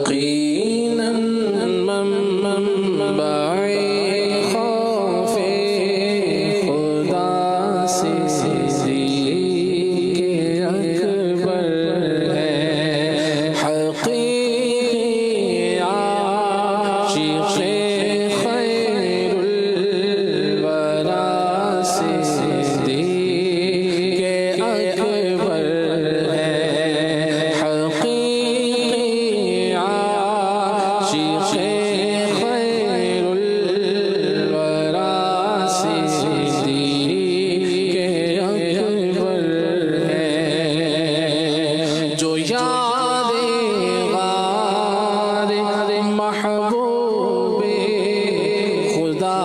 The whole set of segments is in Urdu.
یقیناً منبع خوف خدا سے صدیق اکبر ہے، حقیقی عاشق خیر الورا سے صدیق اکبر ہے، حقیقی عاشق خیر الورا سے صدیق اکبر ہے، جو یار غار محبوب خدا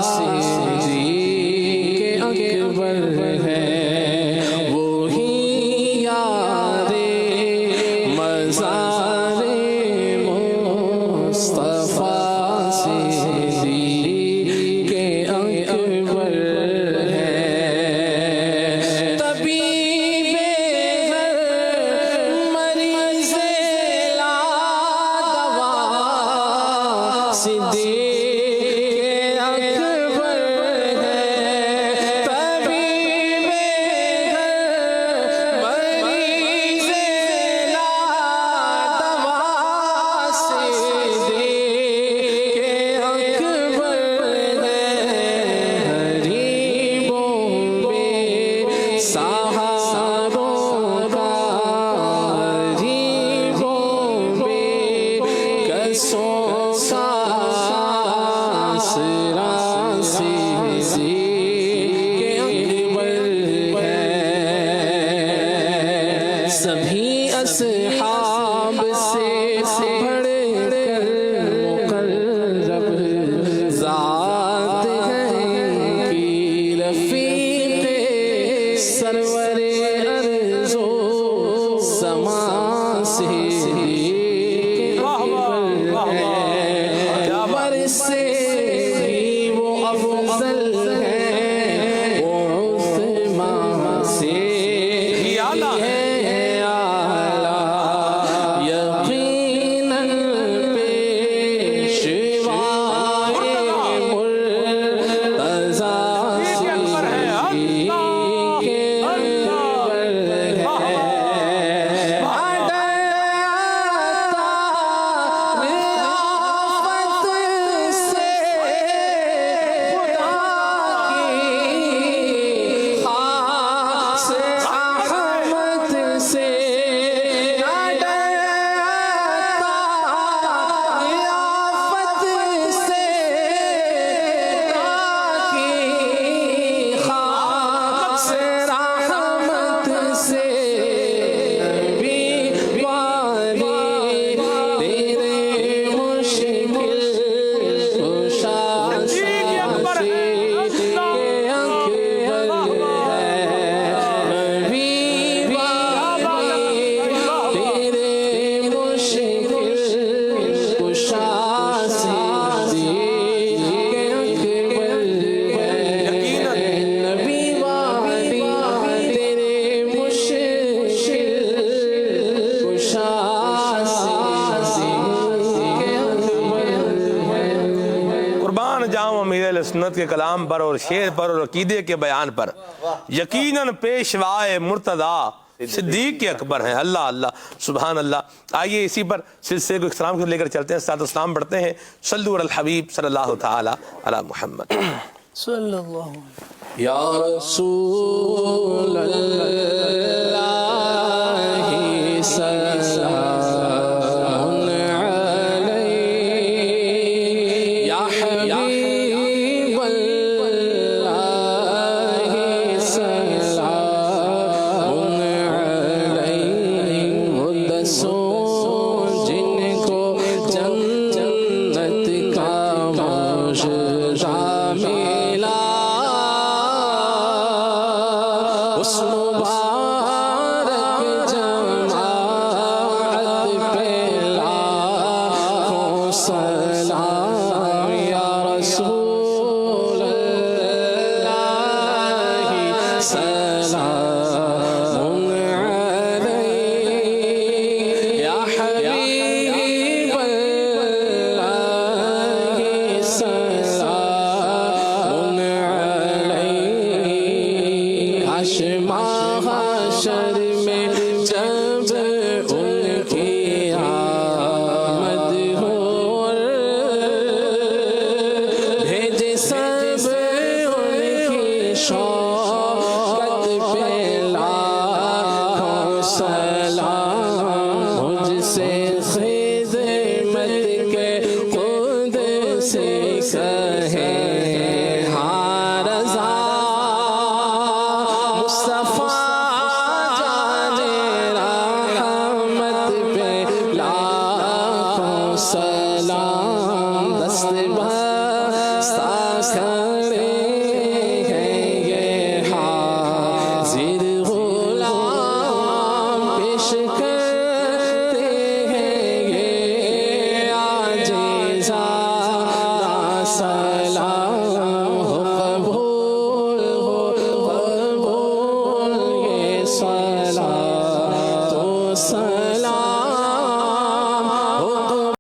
سے صدیق اکبر ہے، وہی یار مزار مصطفیٰ سے صدیق اکبر ہے، طبیب ہر مریض لا دوا صدیق اکبر ہے، طبیب ہر مریض لا دوا صدیق اکبر ہے، غریبوں بے سہاروں کا، غریبوں بے کسوں کا آسرا صدیق اکبر ہے، سبھی اصحاب سے بڑھ کر مقرب ذات ہے کی رفیق سرور ارض و سما سے صدیق اکبر ہے، قمر سے بھی وہ افضل ہے، وہ عثمان سے بھی ہے اعلیٰ، یقیناً پیشوائے مرتضیٰ صدیق اکبر ہے، رافت سے خدا کی خاص رحمت سے، رافت سے خدا کی خاص رحمت سے، نبی والی تیرے مشکل کشا صدیق اکبر ہے، نبی والی تیرے مشکل کشا صدیق اکبر ہے، نبی والی تیرے مشکل کشا صدیق اکبر ہے۔ قربان جاؤں امیر اہل سنت کے کلام پر اور شعر پر اور عقیدے کے بیان پر، یقیناً پیشوائے مرتضیٰ صدیق اکبر ہیں۔ اللہ اللہ سبحان اللہ۔ آئیے اسی پر سلسلے کو اکرام کو لے کر چلتے ہیں، ساتھ اسلام پڑھتے ہیں، صلو علی الحبیب صلی اللہ تعالی علی محمد۔ صلی اللہ علیہ یا رسول اللہ سلام علیہ، یا حبیب اللہ سلام علیہ، مدثر جن کو جنت کا مشرا ملا، اس مبارک جماعت پہ لاکھوں سلام، یا رسول اللہ سلام علیہ، یا حبیب سلام دست بستہ کھڑے ہیں یہ حاضر غلام پیش کرتے ہیں یہ عاجزانہ سلام ہو قبول یہ صلاۃ و سلام